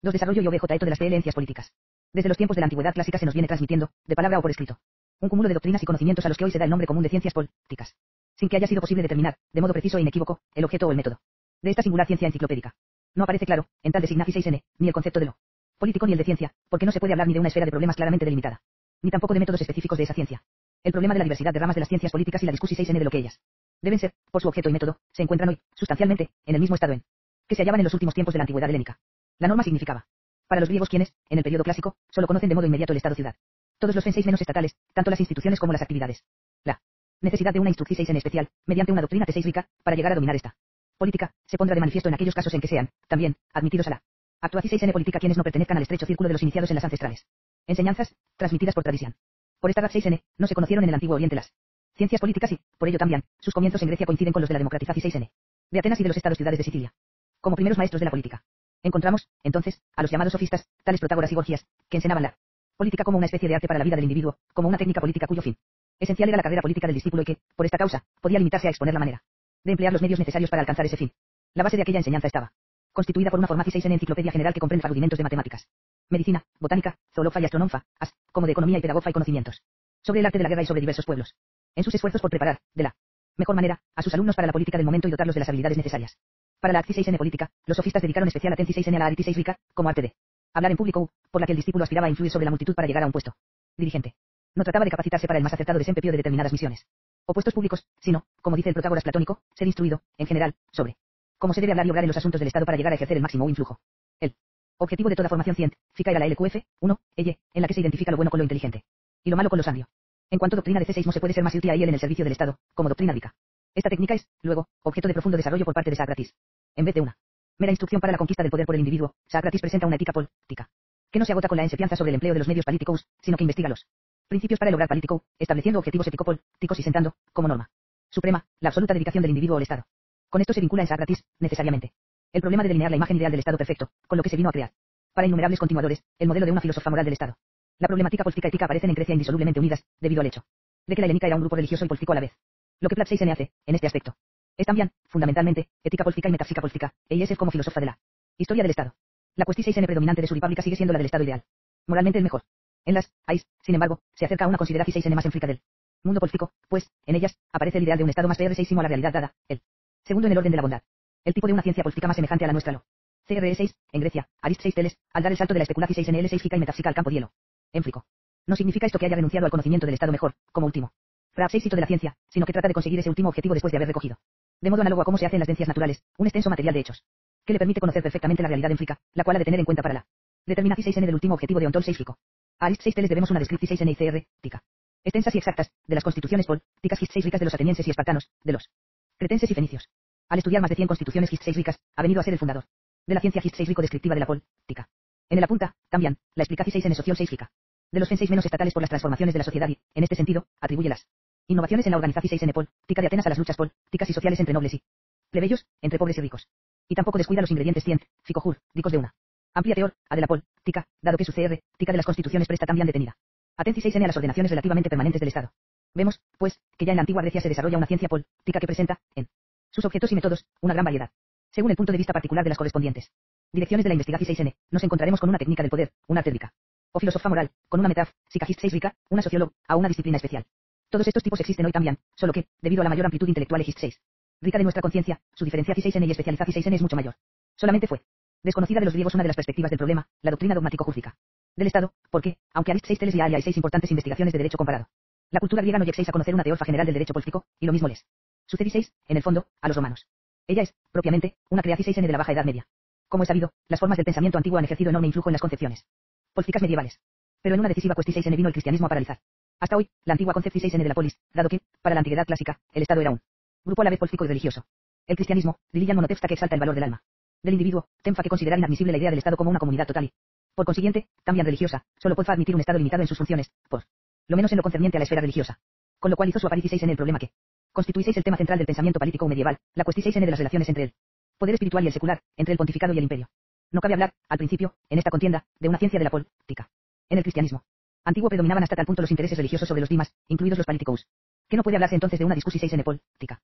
2. Desarrollo y objeto de las creencias políticas. Desde los tiempos de la antigüedad clásica se nos viene transmitiendo, de palabra o por escrito, un cúmulo de doctrinas y conocimientos a los que hoy se da el nombre común de ciencias políticas, sin que haya sido posible determinar, de modo preciso e inequívoco, el objeto o el método de esta singular ciencia enciclopédica. No aparece claro, en tal designación 6n, ni el concepto de lo político ni el de ciencia, porque no se puede hablar ni de una esfera de problemas claramente delimitada, ni tampoco de métodos específicos de esa ciencia. El problema de la diversidad de ramas de las ciencias políticas y la discusión 6n de lo que ellas deben ser, por su objeto y método, se encuentran hoy, sustancialmente, en el mismo estado en que se hallaban en los últimos tiempos de la antigüedad helénica. La norma significaba, para los griegos quienes, en el periodo clásico, solo conocen de modo inmediato el estado-ciudad. Todos los fenseis menos estatales, tanto las instituciones como las actividades. La necesidad de una instrucción 6 en especial, mediante una doctrina T6 rica, para llegar a dominar esta política, se pondrá de manifiesto en aquellos casos en que sean, también, admitidos a la actuación 6 en política quienes no pertenezcan al estrecho círculo de los iniciados en las ancestrales enseñanzas, transmitidas por tradición. Por esta razón 6n, no se conocieron en el Antiguo Oriente las ciencias políticas y, por ello también, sus comienzos en Grecia coinciden con los de la democratización 6n, de Atenas y de los estados-ciudades de Sicilia. Como primeros maestros de la política, encontramos, entonces, a los llamados sofistas, tales Protágoras y Gorgias, que enseñaban la política como una especie de arte para la vida del individuo, como una técnica política cuyo fin esencial era la carrera política del discípulo y que, por esta causa, podía limitarse a exponer la manera de emplear los medios necesarios para alcanzar ese fin. La base de aquella enseñanza estaba constituida por una formación 6 en enciclopedia general que comprende rudimentos de matemáticas, medicina, botánica, zoología y astronomía, así como de economía y pedagogía y conocimientos sobre el arte de la guerra y sobre diversos pueblos, en sus esfuerzos por preparar, de la mejor manera, a sus alumnos para la política del momento y dotarlos de las habilidades necesarias. Para la acción 6 en política, los sofistas dedicaron especial atención 6 en a la arti 6 rica, como arte de hablar en público, por la que el discípulo aspiraba a influir sobre la multitud para llegar a un puesto dirigente. No trataba de capacitarse para el más acertado desempeño de determinadas misiones o puestos públicos, sino, como dice el Protágoras platónico, ser instruido, en general, sobre cómo se debe hablar y obrar en los asuntos del Estado para llegar a ejercer el máximo influjo. El objetivo de toda formación científica era la LQF, 1, ella, en la que se identifica lo bueno con lo inteligente y lo malo con lo sabio. En cuanto a doctrina de C6 no se puede ser más útil a él en el servicio del Estado, como doctrina rica. Esta técnica es, luego, objeto de profundo desarrollo por parte de Sócrates. En vez de una mera instrucción para la conquista del poder por el individuo, Sócrates presenta una ética política que no se agota con la enseñanza sobre el empleo de los medios políticos, sino que investiga los principios para el lograr político, estableciendo objetivos ético-políticos y sentando, como norma suprema, la absoluta dedicación del individuo al Estado. Con esto se vincula en Sócrates, necesariamente, el problema de delinear la imagen ideal del Estado perfecto, con lo que se vino a crear, para innumerables continuadores, el modelo de una filosofía moral del Estado. La problemática política y ética aparecen en Grecia indisolublemente unidas, debido al hecho de que la helénica era un grupo religioso y político a la vez. Lo que Plat 6n hace, en este aspecto, es también, fundamentalmente, ética política y metafísica política, e es como filósofa de la historia del Estado. La cuestión 6n predominante de su república sigue siendo la del Estado ideal. Moralmente el mejor. En las AIS, sin embargo, se acerca a una consideración 6n más enfrica del mundo político, pues, en ellas, aparece el ideal de un Estado más PR6 a la realidad dada, el segundo en el orden de la bondad. El tipo de una ciencia política más semejante a la nuestra lo CRE6, en Grecia, Arist 6 teles, al dar el salto de la especulación 6 en L6 física y metafísica al campo hielo. Enfrico. No significa esto que haya renunciado al conocimiento del Estado mejor, como último éxito de la ciencia, sino que trata de conseguir ese último objetivo después de haber recogido, de modo análogo a cómo se hace en las ciencias naturales, un extenso material de hechos, que le permite conocer perfectamente la realidad enfrica, la cual ha de tener en cuenta para la determinación 6n del último objetivo de Ontol 6 flico. A Arist 6 teles debemos una descripción 6n y CR, tica. Extensas y exactas, de las constituciones políticas 6 ricas de los atenienses y espartanos, de los cretenses y fenicios. Al estudiar más de 100 constituciones 6 ricas, ha venido a ser el fundador de la ciencia 6 rico descriptiva de la política. En el apunta, también, la explicación 6 en soción 6 rica. De los fenseis menos estatales por las transformaciones de la sociedad y, en este sentido, atribuye las innovaciones en la organización 6 en política de Atenas a las luchas políticas y sociales entre nobles y plebeyos, entre pobres y ricos. Y tampoco descuida los ingredientes científicos-jurídicos de una amplia teoría de la política, dado que su CR, tica de las constituciones presta también detenida atención 6 a las ordenaciones relativamente permanentes del Estado. Vemos, pues, que ya en la antigua Grecia se desarrolla una ciencia política que presenta, en sus objetos y métodos, una gran variedad. Según el punto de vista particular de las correspondientes direcciones de la investigación 6n, nos encontraremos con una técnica del poder, una arte rica, o filosofía moral, con una metafísica 6 rica, una socióloga, a una disciplina especial. Todos estos tipos existen hoy también, solo que, debido a la mayor amplitud intelectual de 6 rica de nuestra conciencia, su diferenciación 6n y especialización 6n es mucho mayor. Solamente fue desconocida de los griegos una de las perspectivas del problema, la doctrina dogmático-jurídica del Estado, porque, aunque Arist 6 teles y hay 6 importantes investigaciones de derecho comparado, la cultura griega no llegó a conocer una teoría general del derecho político, y lo mismo les sucede 6, en el fondo, a los romanos. Ella es, propiamente, una creación 6n de la Baja Edad Media. Como es sabido, las formas del pensamiento antiguo han ejercido enorme influjo en las concepciones políticas medievales. Pero en una decisiva cuestión 6n vino el cristianismo a paralizar hasta hoy, la antigua concepción 6n de la polis, dado que, para la antigüedad clásica, el Estado era un grupo a la vez político y religioso. El cristianismo, Lilian monotexta que exalta el valor del alma del individuo, tenfa que considerar inadmisible la idea del Estado como una comunidad total y, por consiguiente, también religiosa, solo puede admitir un Estado limitado en sus funciones, por lo menos en lo concerniente a la esfera religiosa. Con lo cual hizo su aparición 6 en el problema que constituye el tema central del pensamiento político medieval, la cuestión 6 de las relaciones entre el poder espiritual y el secular, entre el pontificado y el imperio. No cabe hablar, al principio, en esta contienda, de una ciencia de la política. En el cristianismo antiguo predominaban hasta tal punto los intereses religiosos sobre los dimas, incluidos los políticos, que no puede hablarse entonces de una discusión 6 en política.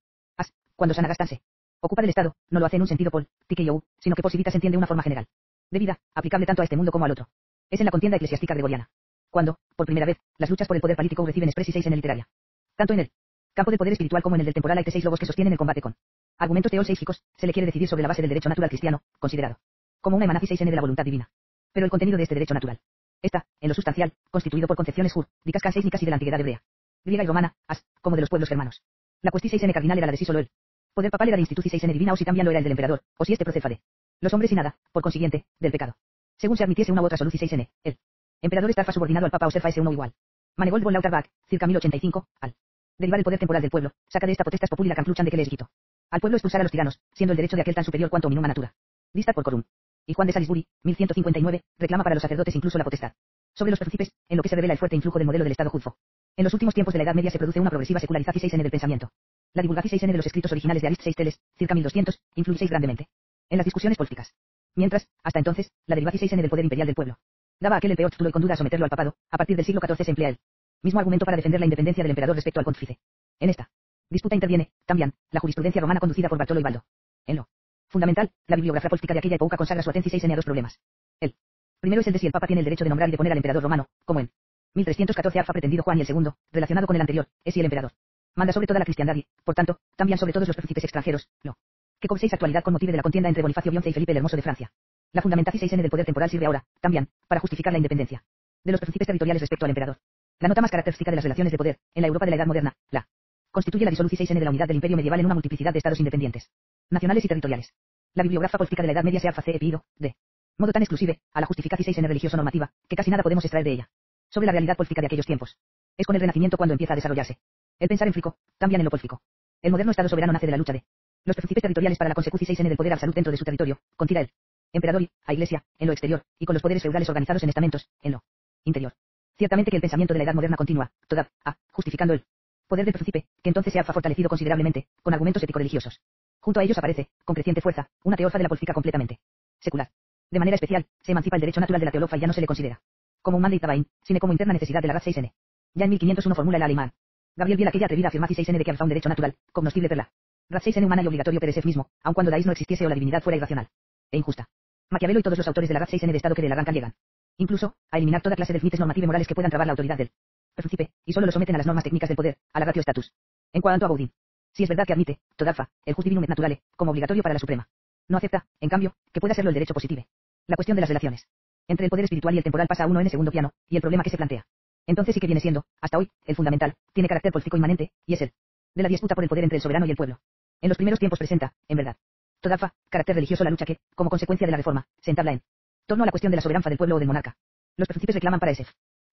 Cuando San Agustín se ocupa del Estado, no lo hace en un sentido político, sino que posibilita se entiende una forma general de vida, aplicable tanto a este mundo como al otro. Es en la contienda eclesiástica gregoriana. Cuando, por primera vez, las luchas por el poder político reciben expressis seis en el literaria. Tanto en el campo del poder espiritual como en el del temporal hay seis lobos que sostienen el combate con argumentos teológicos, se le quiere decidir sobre la base del derecho natural cristiano, considerado como una emanación 6n de la voluntad divina. Pero el contenido de este derecho natural está, en lo sustancial, constituido por concepciones jurídicas canseísnicas y de la antigüedad hebrea, griega y romana, como de los pueblos germanos. La cuestión 6n cardinal era la de sí solo el poder papal era de institución 6n divina o si también lo era el del emperador, o si este procede de los hombres y nada, por consiguiente, del pecado. Según se admitiese una u otra solución 6n, el emperador estaba subordinado al papa o ser faese uno igual. Manegold von Lauterbach, circa 1085, al derivar el poder temporal del pueblo, saca de esta potestas populi la campluchan de que le es quito. Al pueblo expulsar a los tiranos, siendo el derecho de aquel tan superior cuanto minuma natura. Lista por Corum. Y Juan de Salisbury, 1159, reclama para los sacerdotes incluso la potestad sobre los príncipes, en lo que se revela el fuerte influjo del modelo del Estado juzgo. En los últimos tiempos de la Edad Media se produce una progresiva secularización 6n del pensamiento. La divulgación 6n de los escritos originales de Arist 6 Teles, circa 1200, influye grandemente en las discusiones políticas. Mientras, hasta entonces, la derivación 6n del poder imperial del pueblo daba a aquel el peor título y con duda a someterlo al papado. A partir del siglo XIV se emplea el mismo argumento para defender la independencia del emperador respecto al pontífice. En esta disputa interviene, también, la jurisprudencia romana conducida por Bartolo y Baldo. En lo fundamental, la bibliografía política de aquella época consagra su atención 6n a dos problemas. El primero es el de si el papa tiene el derecho de nombrar y de poner al emperador romano, como en 1314 ha pretendido Juan, y el segundo, relacionado con el anterior, es si el emperador manda sobre toda la cristiandad y, por tanto, también sobre todos los príncipes extranjeros, lo que con 6 actualidad con motivo de la contienda entre Bonifacio XI y Felipe el Hermoso de Francia. La fundamentación 6n del poder temporal sirve ahora, también, para justificar la independencia de los príncipes territoriales respecto al emperador. La nota más característica de las relaciones de poder, en la Europa de la Edad Moderna, la constituye la disolución 6n de la unidad del imperio medieval en una multiplicidad de estados independientes, nacionales y territoriales. La bibliografía política de la Edad Media se ha pedido, de modo tan exclusive, a la justificación 6n religioso normativa, que casi nada podemos extraer de ella. Sobre la realidad política de aquellos tiempos. Es con el Renacimiento cuando empieza a desarrollarse el pensar en frico, también en lo político. El moderno Estado soberano nace de la lucha de los príncipes territoriales para la consecución 6n del poder absoluto dentro de su territorio, con tira el emperador y, a iglesia, en lo exterior, y con los poderes feudales organizados en estamentos, en lo interior. Ciertamente que el pensamiento de la Edad Moderna continúa, toda, justificando el poder del príncipe, que entonces se ha fortalecido considerablemente, con argumentos ético-religiosos. Junto a ellos aparece, con creciente fuerza, una teofa de la política completamente secular. De manera especial, se emancipa el derecho natural de la teolofa y ya no se le considera como un mandate divine, sino como interna necesidad de la Rat 6n. Ya en 1501 formula el alemán Gabriel Biel aquella atrevida afirmación 6n de que había un derecho natural, cognoscible per la Rat 6n humana y obligatorio per ese mismo, aun cuando Daís no existiese o la divinidad fuera irracional e injusta. Maquiavelo y todos los autores de la Rat 6n de Estado que de la arrancan llegan, incluso, a eliminar toda clase de límites normativos y morales que puedan trabar la autoridad del príncipe, y solo lo someten a las normas técnicas del poder, a la ratio status. En cuanto a Gaudin, si es verdad que admite, todafa, el jus divinum et naturale, como obligatorio para la Suprema, no acepta, en cambio, que pueda serlo el derecho positivo. La cuestión de las relaciones entre el poder espiritual y el temporal pasa a uno en segundo plano, y el problema que se plantea entonces sí que viene siendo, hasta hoy, el fundamental, tiene carácter político inmanente, y es el de la disputa por el poder entre el soberano y el pueblo. En los primeros tiempos presenta, en verdad, todafa, carácter religioso la lucha que, como consecuencia de la reforma, se entabla en torno a la cuestión de la soberanza del pueblo o del monarca. Los príncipes reclaman para ese,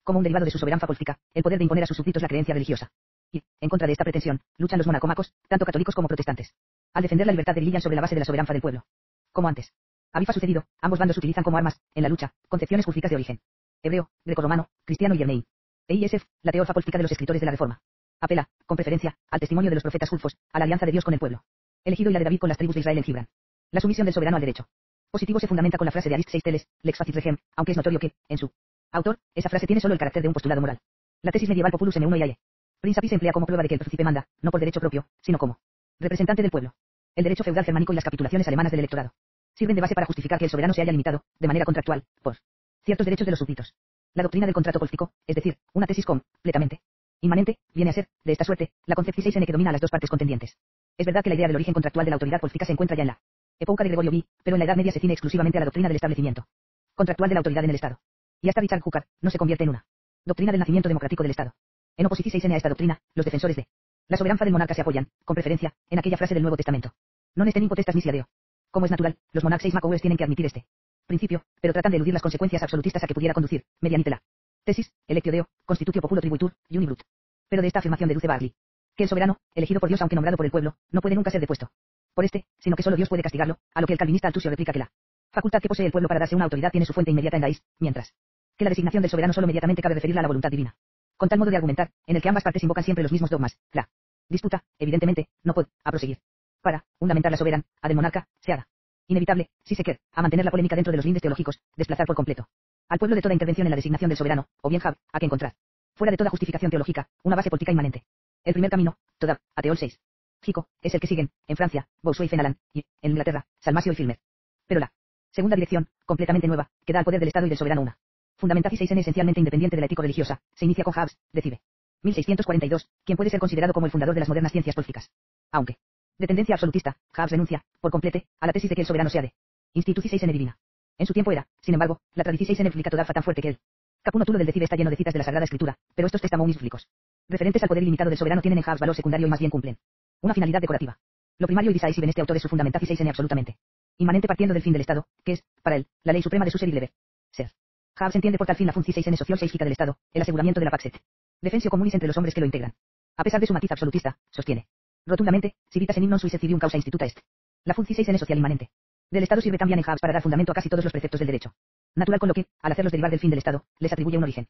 como un derivado de su soberanza política, el poder de imponer a sus súbditos la creencia religiosa. Y, en contra de esta pretensión, luchan los monacomacos, tanto católicos como protestantes, al defender la libertad de Lilian sobre la base de la soberanza del pueblo. Como antes había sucedido, ambos bandos utilizan como armas, en la lucha, concepciones judías de origen hebreo, grecorromano, cristiano y yerneí. EISF, la teoría política de los escritores de la Reforma. Apela, con preferencia, al testimonio de los profetas judíos, a la alianza de Dios con el pueblo elegido y la de David con las tribus de Israel en Gibran. La sumisión del soberano al derecho positivo se fundamenta con la frase de Arist 6 Teles, lex facit regem, aunque es notorio que, en su autor, esa frase tiene solo el carácter de un postulado moral. La tesis medieval Populus M1 y AE. Principi se emplea como prueba de que el príncipe manda, no por derecho propio, sino como representante del pueblo. El derecho feudal germánico y las capitulaciones alemanas del electorado sirven de base para justificar que el soberano se haya limitado, de manera contractual, por ciertos derechos de los súbditos. La doctrina del contrato político, es decir, una tesis completamente inmanente, viene a ser, de esta suerte, la concepción 6n que domina a las dos partes contendientes. Es verdad que la idea del origen contractual de la autoridad política se encuentra ya en la época de Gregorio V, pero en la Edad Media se ciñe exclusivamente a la doctrina del establecimiento contractual de la autoridad en el Estado. Y hasta Richard Hooker no se convierte en una doctrina del nacimiento democrático del Estado. En oposición 6n a esta doctrina, los defensores de la soberanza del monarca se apoyan, con preferencia, en aquella frase del Nuevo Testamento. Non est in potestas misia Deo. Como es natural, los monarcas 6 Macaues tienen que admitir este principio, pero tratan de eludir las consecuencias absolutistas a que pudiera conducir, mediante la tesis, electio Deo, constitutio populo tribuitur, iuni brut. Pero de esta afirmación deduce Barley que el soberano, elegido por Dios aunque nombrado por el pueblo, no puede nunca ser depuesto por este, sino que solo Dios puede castigarlo, a lo que el calvinista Altusio replica que la facultad que posee el pueblo para darse una autoridad tiene su fuente inmediata en Daís, mientras que la designación del soberano solo inmediatamente cabe referirla a la voluntad divina. Con tal modo de argumentar, en el que ambas partes invocan siempre los mismos dogmas, la disputa, evidentemente, no puede proseguir. Para fundamentar la soberanía del monarca, se hará inevitable, si se quiere, a mantener la polémica dentro de los lindes teológicos, desplazar por completo al pueblo de toda intervención en la designación del soberano, o bien a que encontrar, fuera de toda justificación teológica, una base política inmanente. El primer camino, toda, Ateol 6. Chico, es el que siguen, en Francia, Bossuet y Fenelon, y, en Inglaterra, Salmasio y Filmer. Pero la Segunda dirección, completamente nueva, que da al poder del Estado y del soberano una fundamentatis 6n esencialmente independiente de la ético-religiosa, se inicia con Hobbes, Decibe. 1642, quien puede ser considerado como el fundador de las modernas ciencias políticas. Aunque, de tendencia absolutista, Hobbes renuncia, por complete, a la tesis de que el soberano sea de instituti 6n divina. En su tiempo era, sin embargo, la tradición 6n explicato alfa tan fuerte que él. Capuno Tulo del Decibe está lleno de citas de la Sagrada Escritura, pero estos testimonios bíblicos, referentes al poder ilimitado del soberano, tienen en Hobbes valor secundario y más bien cumplen una finalidad decorativa. Lo primario y decisivo en este autor es su fundamentatis 6n absolutamente inmanente, partiendo del fin del Estado, que es, para él, la ley suprema de su ser y deber ser. Hobbes entiende por tal fin la función 6n social seifica del Estado, el aseguramiento de la pax et defensio communis entre los hombres que lo integran. A pesar de su matiz absolutista, sostiene rotundamente, civitas en himnon suis et civium causa instituta est. La función 6n social inmanente del Estado sirve también en Hobbes para dar fundamento a casi todos los preceptos del derecho natural, con lo que, al hacerlos derivar del fin del Estado, les atribuye un origen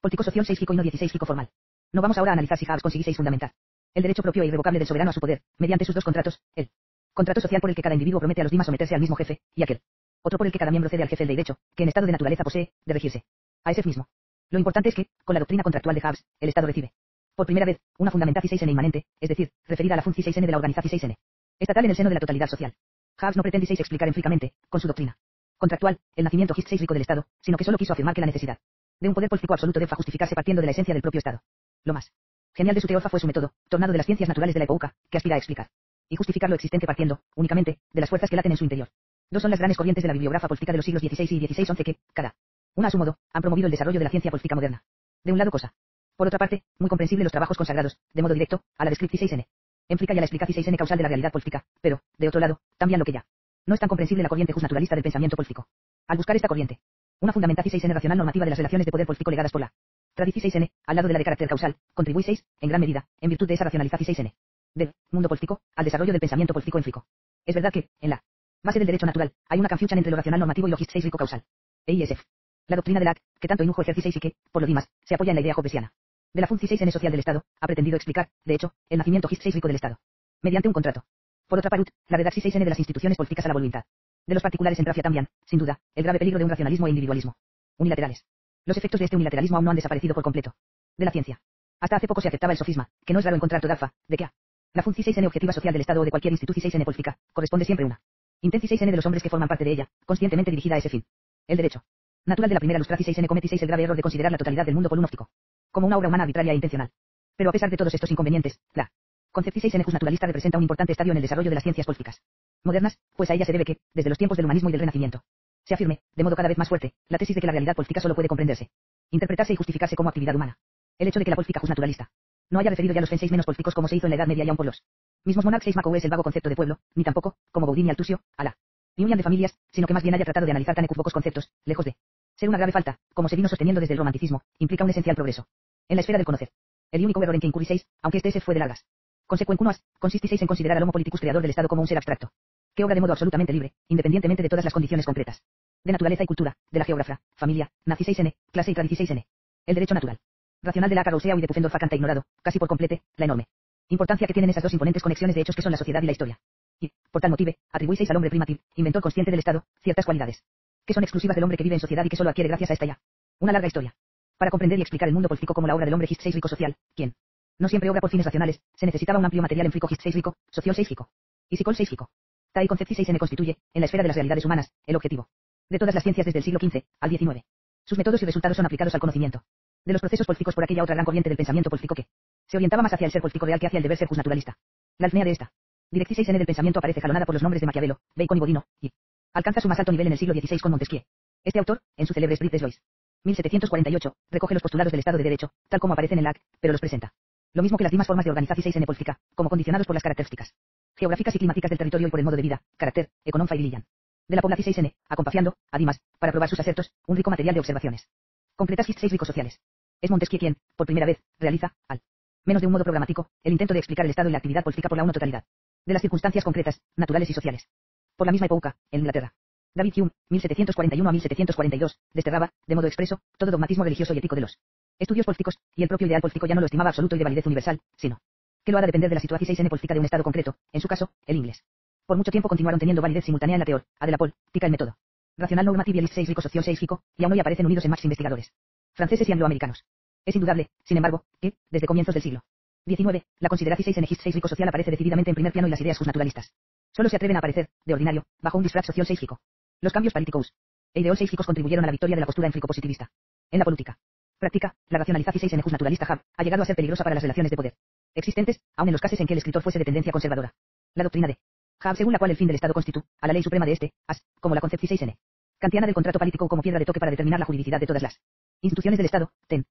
político-social seifico y no 16fico formal. No vamos ahora a analizar si Hobbes consiguiese fundamentar el derecho propio e irrevocable del soberano a su poder, mediante sus dos contratos, el contrato social por el que cada individuo promete a los demás someterse al mismo jefe, y aquel otro por el que cada miembro cede al jefe el derecho, que en estado de naturaleza posee, de regirse a ese mismo. Lo importante es que, con la doctrina contractual de Hobbes, el Estado recibe, por primera vez, una fundamentatis 6n inmanente, es decir, referida a la función 6n de la organización 6n estatal en el seno de la totalidad social. Hobbes no pretende explicar empíricamente, con su doctrina contractual, el nacimiento rico del Estado, sino que solo quiso afirmar que la necesidad de un poder político absoluto debe justificarse partiendo de la esencia del propio Estado. Lo más genial de su teorfa fue su método, tornado de las ciencias naturales de la época, que aspira a explicar y justificar lo existente partiendo, únicamente, de las fuerzas que laten en su interior. Dos son las grandes corrientes de la bibliografía política de los siglos XVI y XVI-XI que, cada una a su modo, han promovido el desarrollo de la ciencia política moderna. De un lado cosa. Por otra parte, muy comprensible los trabajos consagrados, de modo directo, a la descripción 6n. Implica y a la explicación 6n causal de la realidad política, pero, de otro lado, también lo que ya no es tan comprensible la corriente justnaturalista del pensamiento político. Al buscar esta corriente, una fundamentación 6n racional normativa de las relaciones de poder político legadas por la tradición 6n, al lado de la de carácter causal, contribuye 6, en gran medida, en virtud de esa racionalización 6n del mundo político, al desarrollo del pensamiento político enfrico. Es verdad que, en la base del derecho natural, hay una confusión entre lo racional normativo y lo rico causal. EISF. La doctrina de Locke, que tanto inujo ejercicio y que, por lo demás, se apoya en la idea hobbesiana de la función 6n social del Estado, ha pretendido explicar, de hecho, el nacimiento rico del Estado, mediante un contrato. Por otra parte, la redacción 6n de las instituciones políticas a la voluntad de los particulares entracia también, sin duda, el grave peligro de un racionalismo e individualismo unilaterales. Los efectos de este unilateralismo aún no han desaparecido por completo de la ciencia. Hasta hace poco se aceptaba el sofisma, que no es raro encontrar toda de que a la función 6n objetiva social del Estado o de cualquier institución 6n política, corresponde siempre una intención 6n de los hombres que forman parte de ella, conscientemente dirigida a ese fin. El derecho natural de la primera lustración 6n comete 6 el grave error de considerar la totalidad del mundo polunóptico como una obra humana arbitraria e intencional. Pero a pesar de todos estos inconvenientes, la concepción 6n justnaturalista representa un importante estadio en el desarrollo de las ciencias políticas modernas, pues a ella se debe que, desde los tiempos del humanismo y del renacimiento, se afirme, de modo cada vez más fuerte, la tesis de que la realidad política solo puede comprenderse, interpretarse y justificarse como actividad humana. El hecho de que la política justnaturalista no haya referido ya los fenseis menos políticos como se hizo en la Edad Media y aun por los mismos monarcas Macou es el vago concepto de pueblo, ni tampoco, como Baudin y Altusio, a la unión de familias, sino que más bien haya tratado de analizar tan equívocos conceptos, lejos de ser una grave falta, como se vino sosteniendo desde el romanticismo, implica un esencial progreso en la esfera del conocer. El único error en que incurriseis, aunque este fue de largas consecuencias, consistiseis en considerar al homo politicus creador del Estado como un ser abstracto, que obra de modo absolutamente libre, independientemente de todas las condiciones concretas de naturaleza y cultura, de la geografía, familia, nazi 6n, clase y tradición 6n. El derecho natural racional de la Rousseau y de Pufendorf canta ignorado, casi por complete, la enorme importancia que tienen esas dos imponentes conexiones de hechos que son la sociedad y la historia. Y, por tal motive, atribuíseis al hombre primitivo, inventor consciente del Estado, ciertas cualidades que son exclusivas del hombre que vive en sociedad y que solo adquiere gracias a esta ya una larga historia. Para comprender y explicar el mundo político como la obra del hombre rico social, quien no siempre obra por fines racionales, se necesitaba un amplio material enfrico rico, social rico y psicol rico. Tal concepción 6n constituye, en la esfera de las realidades humanas, el objetivo de todas las ciencias desde el siglo XV al XIX. Sus métodos y resultados son aplicados al conocimiento de los procesos políticos por aquella otra gran corriente del pensamiento político que se orientaba más hacia el ser político real que hacia el deber ser justnaturalista. La alfnea de esta directriz 6n del pensamiento aparece jalonada por los nombres de Maquiavelo, Bacon y Bodino, y alcanza su más alto nivel en el siglo XVI con Montesquieu. Este autor, en su célebre Esprit des Lois, 1748, recoge los postulados del Estado de Derecho, tal como aparecen en Locke, pero los presenta lo mismo que las demás formas de organización 6n política, como condicionados por las características geográficas y climáticas del territorio y por el modo de vida, carácter, económico y lillan de la población 6n, acompañando, además, para probar sus acertos, un rico material de observaciones concretas y 6 ricos sociales. Es Montesquieu quien, por primera vez, realiza, al menos de un modo programático, el intento de explicar el Estado y la actividad política por la una totalidad de las circunstancias concretas, naturales y sociales. Por la misma época, en Inglaterra, David Hume, 1741 a 1742, desterraba, de modo expreso, todo dogmatismo religioso y ético de los estudios políticos, y el propio ideal político ya no lo estimaba absoluto y de validez universal, sino que lo ha de depender de la situación 6n política de un Estado concreto, en su caso, el inglés. Por mucho tiempo continuaron teniendo validez simultánea en la teoría de la política el método racional normativo y el 6 rico social 6 rico, y aún hoy aparecen unidos en más investigadores franceses y angloamericanos. Es indudable, sin embargo, que, desde comienzos del siglo XIX, la consideración 6n 6 rico social aparece decididamente en primer plano y las ideas justnaturalistas solo se atreven a aparecer, de ordinario, bajo un disfraz social 6 rico. Los cambios políticos e ideológicos contribuyeron a la victoria de la postura enfrico-positivista. En la política práctica, la racionalización en naturalista Hub ha llegado a ser peligrosa para las relaciones de poder existentes, aun en los casos en que el escritor fuese de tendencia conservadora. La doctrina de Hub, según la cual el fin del Estado constituye a la ley suprema de este, como la concepción kantiana del contrato político como piedra de toque para determinar la juridicidad de todas las instituciones del Estado,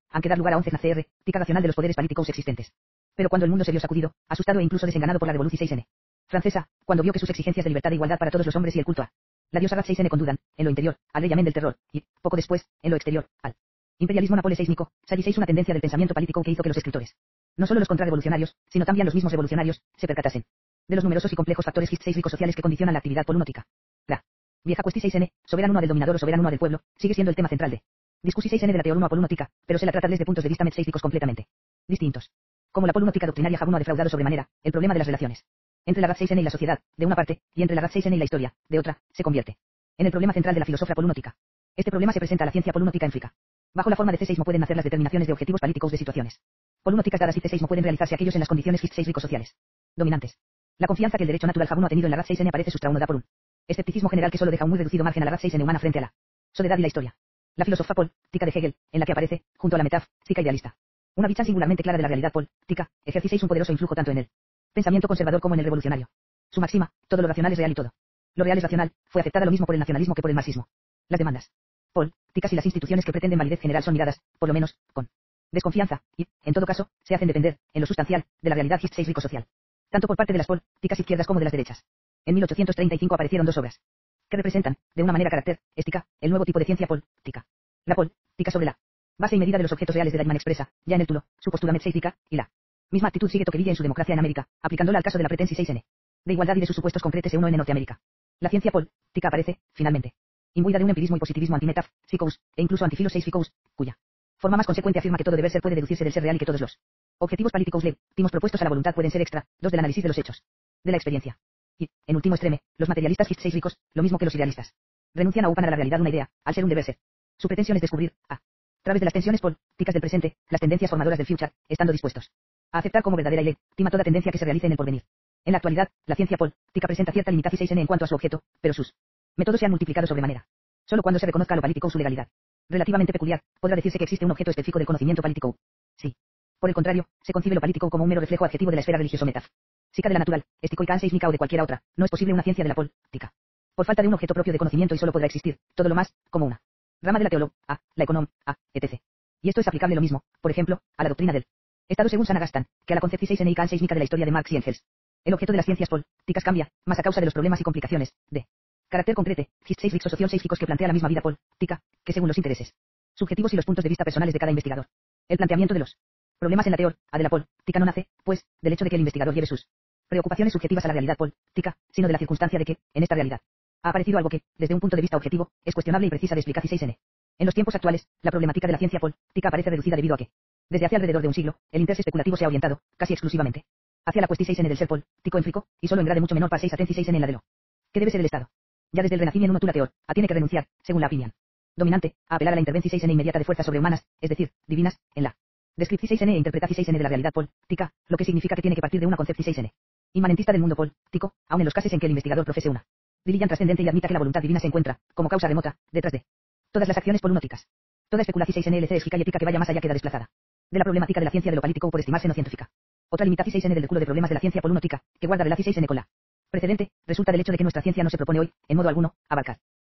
han que dar lugar a 11 CR, tica racional de los poderes políticos existentes. Pero cuando el mundo se vio sacudido, asustado e incluso desenganado por la revolución francesa, cuando vio que sus exigencias de libertad e igualdad para todos los hombres y el culto a la diosa Rat 6N condudan, en lo interior, al rey amén del terror, y, poco después, en lo exterior, al imperialismo napoleónico, salliseis una tendencia del pensamiento político que hizo que los escritores, no solo los contrarrevolucionarios, sino también los mismos revolucionarios, se percatasen de los numerosos y complejos factores sociales que condicionan la actividad política. La vieja cuestión 6N, soberano del dominador o soberano del pueblo, sigue siendo el tema central de discusión 6N de la teoría política, pero se la trata desde puntos de vista metafísicos completamente distintos. Como la política doctrinaria Jabuno ha defraudado sobremanera el problema de las relaciones entre la Rat 6N y la sociedad, de una parte, y entre la Rat 6N y la historia, de otra, se convierte en el problema central de la filosofía política. Este problema se presenta a la ciencia política en Frica. Bajo la forma de C6 pueden nacer las determinaciones de objetivos políticos de situaciones políticas dadas y C6 pueden realizarse aquellos en las condiciones sociales dominantes. La confianza que el derecho natural Jabuno ha tenido en la Rat 6N aparece sustraunada por un escepticismo general que solo deja un muy reducido margen a la Rat 6N humana frente a la soledad y la historia. La filosofía política de Hegel, en la que aparece, junto a la metafísica idealista, una visión singularmente clara de la realidad política, ejercicéis un poderoso influjo tanto en el pensamiento conservador como en el revolucionario. Su máxima, todo lo racional es real y todo lo real es racional, fue aceptada lo mismo por el nacionalismo que por el marxismo. Las demandas políticas y las instituciones que pretenden validez general son miradas, por lo menos, con desconfianza, y, en todo caso, se hacen depender, en lo sustancial, de la realidad rico-social. Tanto por parte de las políticas izquierdas como de las derechas. En 1835 aparecieron dos obras que representan, de una manera característica, el nuevo tipo de ciencia política. La política sobre la base y medida de los objetos reales de Deichmann expresa, ya en el tulo, su postura metafísica, y la misma actitud sigue Tocqueville en su democracia en América, aplicándola al caso de la pretensi 6N. De igualdad y de sus supuestos concretos E1 en Norteamérica. La ciencia política aparece, finalmente, imbuida de un empirismo y positivismo antimetafísicos, e incluso antifilosóficos, cuya forma más consecuente afirma que todo deber ser puede deducirse del ser real y que todos los objetivos políticos legítimos propuestos a la voluntad pueden ser extra, dos del análisis de los hechos, de la experiencia. Y, en último extreme, los materialistas ricos, lo mismo que los idealistas, renuncian a upan a la realidad una idea, al ser un deber ser. Su pretensión es descubrir, a través de las tensiones políticas del presente, las tendencias formadoras del future, estando dispuestos a aceptar como verdadera y legítima toda tendencia que se realice en el porvenir. En la actualidad, la ciencia política presenta cierta limitación 6N en cuanto a su objeto, pero sus métodos se han multiplicado sobremanera. Solo cuando se reconozca lo político su legalidad relativamente peculiar, podrá decirse que existe un objeto específico del conocimiento político. Sí. Por el contrario, se concibe lo político como un mero reflejo adjetivo de la esfera religioso metafísica de la natural, esticoica, seismica o de cualquiera otra. No es posible una ciencia de la política por falta de un objeto propio de conocimiento y solo podrá existir, todo lo más, como una rama de la teología, la economía, etc. Y esto es aplicable lo mismo, por ejemplo, a la doctrina del Estado según San Agustín, que a la concepción 6N y seismica de la historia de Marx y Engels. El objeto de las ciencias políticas cambia, más a causa de los problemas y complicaciones, de carácter concreto, sociológicos que plantea la misma vida política, que según los intereses subjetivos y los puntos de vista personales de cada investigador. El planteamiento de los problemas en la teoría de la política no nace, pues, del hecho de que el investigador lleve sus preocupaciones subjetivas a la realidad política, sino de la circunstancia de que, en esta realidad, ha aparecido algo que, desde un punto de vista objetivo, es cuestionable y precisa de explicar 6N. En los tiempos actuales, la problemática de la ciencia política aparece reducida debido a que, desde hace alrededor de un siglo, el interés especulativo se ha orientado, casi exclusivamente, hacia la cuestión 6N del ser político en frico, y solo en grado mucho menor para 6 atenci 6N en la de lo que debe ser el Estado. Ya desde el Renacimiento una teor, tiene que renunciar, según la opinión dominante, a apelar a la intervención 6N inmediata de fuerzas sobrehumanas, es decir, divinas, en la descripción 6N e interpretación 6N de la realidad política, lo que significa que tiene que partir de una concepción 6N inmanentista del mundo político, aun en los casos en que el investigador profese una diligente trascendente y admita que la voluntad divina se encuentra, como causa remota, detrás de todas las acciones políticas. Toda especulación 6N LC es y ética que vaya más allá queda desplazada de la problemática de la ciencia de lo político o por estimarse no científica. Otra limitación 6N del culo de problemas de la ciencia política, que guarda relación 6N con la precedente, resulta del hecho de que nuestra ciencia no se propone hoy, en modo alguno, abarcar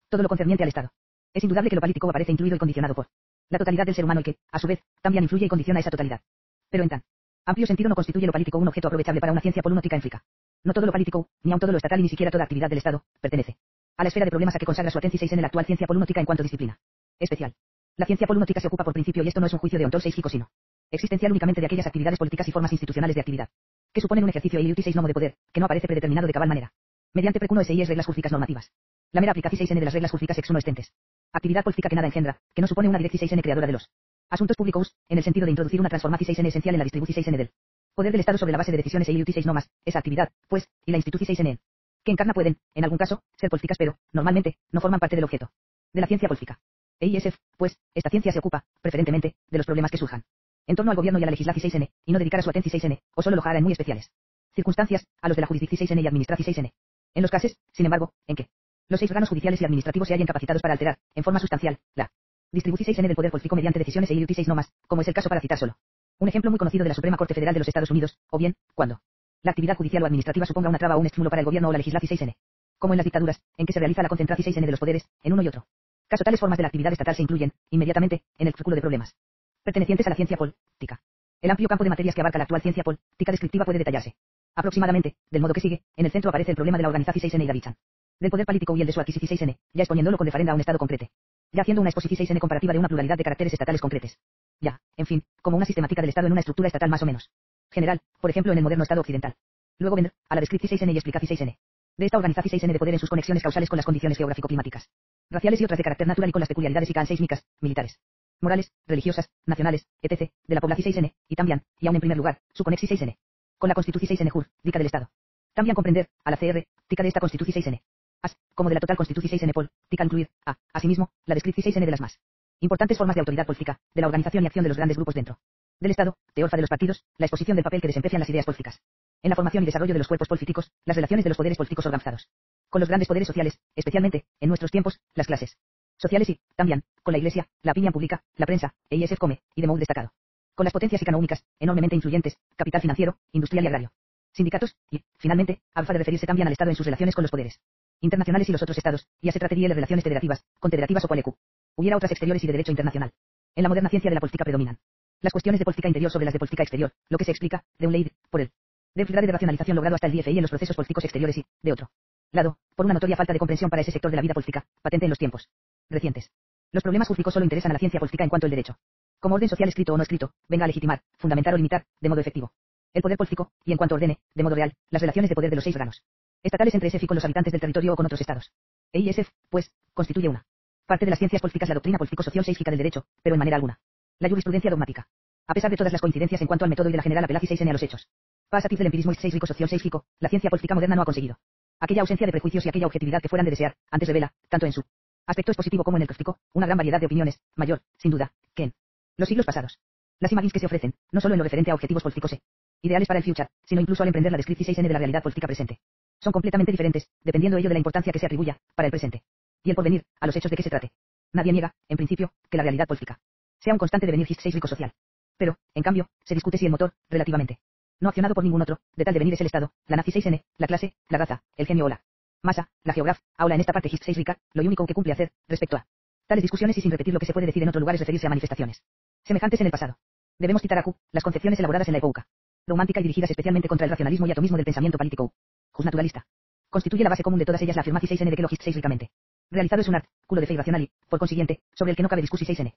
todo lo concerniente al Estado. Es indudable que lo político aparece incluido y condicionado por la totalidad del ser humano y que, a su vez, también influye y condiciona esa totalidad. Pero en tan amplio sentido no constituye lo político un objeto aprovechable para una ciencia política enfrica. No todo lo político, ni aun todo lo estatal y ni siquiera toda actividad del Estado, pertenece a la esfera de problemas a que consagra su atención 6 en la actual ciencia política en cuanto disciplina especial. La ciencia política se ocupa por principio y esto no es un juicio de ontológico sino existencial únicamente de aquellas actividades políticas y formas institucionales de actividad que suponen un ejercicio y nomo de poder, que no aparece predeterminado de cabal manera. Mediante precuno SI es reglas jurídicas normativas. La mera aplicación 6N de las reglas jurídicas ex 1 existentes. Actividad política que nada engendra, que no supone una dirección 6N creadora de los asuntos públicos, en el sentido de introducir una transformación 6N esencial en la distribución 6N del poder del Estado sobre la base de decisiones y 6 no más, esa actividad, pues, y la institución 6N que encarna pueden, en algún caso, ser políticas pero, normalmente, no forman parte del objeto de la ciencia política. EISF, pues, esta ciencia se ocupa, preferentemente, de los problemas que surjan en torno al gobierno y a la legislación 6N, y no dedicar a su atención 6N, o solo lo hará en muy especiales circunstancias, a los de la jurisdicción 6N y administración 6N. En los casos, sin embargo, en que Los 6 órganos judiciales y administrativos se hallen capacitados para alterar, en forma sustancial, la distribución 6N del poder político mediante decisiones e 6 no más, como es el caso para citar solo un ejemplo muy conocido de la Suprema Corte Federal de los Estados Unidos, o bien, cuando la actividad judicial o administrativa suponga una traba o un estímulo para el gobierno o la legislación 6N. Como en las dictaduras, en que se realiza la concentración 6N de los poderes, en uno y otro caso tales formas de la actividad estatal se incluyen, inmediatamente, en el círculo de problemas pertenecientes a la ciencia política. El amplio campo de materias que abarca la actual ciencia política descriptiva puede detallarse aproximadamente, del modo que sigue, en el centro aparece el problema de la organización 6N y Davidson del poder político y el de su adquisición 6N, ya exponiéndolo con referenda a un estado concreto. Ya haciendo una exposición 6N comparativa de una pluralidad de caracteres estatales concretos. Ya, en fin, como una sistemática del Estado en una estructura estatal más o menos general, por ejemplo en el moderno Estado occidental. Luego vendrá a la descripción 6N y explicación 6N. De esta organización 6N de poder en sus conexiones causales con las condiciones geográfico-climáticas, raciales y otras de carácter natural y con las peculiaridades sísmicas, militares, morales, religiosas, nacionales, etc., de la población 6N, y también, y aún en primer lugar, su conexión 6N. Con la Constitución 6N jurídica del Estado. También comprender, a la CR, tica de esta Constitución 6N. Como de la total Constitución 6N política incluir, asimismo, la descripción 6N de las más importantes formas de autoridad política, de la organización y acción de los grandes grupos dentro del Estado, teorfa de los partidos, la exposición del papel que desempeñan las ideas políticas en la formación y desarrollo de los cuerpos políticos, las relaciones de los poderes políticos organizados con los grandes poderes sociales, especialmente, en nuestros tiempos, las clases sociales y, también, con la Iglesia, la opinión pública, la prensa, come, y de modo destacado, con las potencias económicas, enormemente influyentes, capital financiero, industrial y agrario, sindicatos, y, finalmente, alfa de referirse también al Estado en sus relaciones con los poderes internacionales y los otros estados, y a se trataría de relaciones federativas, confederativas o cualecu. Hubiera otras exteriores y de derecho internacional. En la moderna ciencia de la política predominan las cuestiones de política interior sobre las de política exterior, lo que se explica, de un ley, por el grado de racionalización logrado hasta el DFI en los procesos políticos exteriores y, de otro lado, por una notoria falta de comprensión para ese sector de la vida política, patente en los tiempos recientes. Los problemas jurídicos solo interesan a la ciencia política en cuanto el derecho, como orden social escrito o no escrito, venga a legitimar, fundamentar o limitar, de modo efectivo, el poder político, y en cuanto ordene, de modo real, las relaciones de poder de los 6 órganos estatales entre SF y con los habitantes del territorio o con otros estados. EISF, pues, constituye una parte de las ciencias políticas, la doctrina político-social seífica del derecho, pero en manera alguna la jurisprudencia dogmática. A pesar de todas las coincidencias en cuanto al método y de la general apelación 6N a los hechos. Pasativ del empirismo y 6 rico social 6 fico, la ciencia política moderna no ha conseguido aquella ausencia de prejuicios y aquella objetividad que fueran de desear, antes revela, tanto en su aspecto expositivo como en el crítico, una gran variedad de opiniones, mayor, sin duda, que en los siglos pasados. Las imágenes que se ofrecen, no solo en lo referente a objetivos políticos ideales para el future, sino incluso al emprender la descripción 6N de la realidad política presente. Son completamente diferentes, dependiendo ello de la importancia que se atribuya, para el presente y el porvenir, a los hechos de que se trate. Nadie niega, en principio, que la realidad política sea un constante devenir 6 rico social. Pero, en cambio, se discute si el motor, relativamente no accionado por ningún otro, de tal devenir es el Estado, la nazi 6N, la clase, la raza, el genio o la masa, la geografía, ahora en esta parte 6 rica, lo único que cumple hacer, respecto a tales discusiones y sin repetir lo que se puede decir en otro lugar es referirse a manifestaciones semejantes en el pasado. Debemos citar a Q, las concepciones elaboradas en la época romántica y dirigidas especialmente contra el racionalismo y atomismo del pensamiento político justnaturalista. Constituye la base común de todas ellas la afirmación 6N de que lo 6 ricamente realizado es un artículo de fe irracional y, por consiguiente, sobre el que no cabe discusión 6N.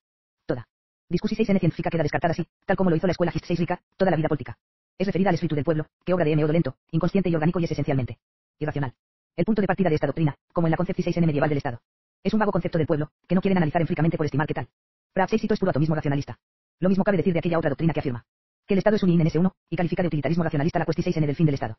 Toda discusión 6N científica queda descartada así, tal como lo hizo la escuela 6 rica, toda la vida política. Es referida al espíritu del pueblo, que obra de M.O. lento, inconsciente y orgánico y es esencialmente irracional. El punto de partida de esta doctrina, como en la concepción 6N medieval del Estado, es un vago concepto del pueblo, que no quieren analizar empíricamente por estimar que tal praxis es puro atomismo racionalista. Lo mismo cabe decir de aquella otra doctrina que afirma que el Estado es un INS1, y califica de utilitarismo racionalista la cuestión 6N del fin del Estado.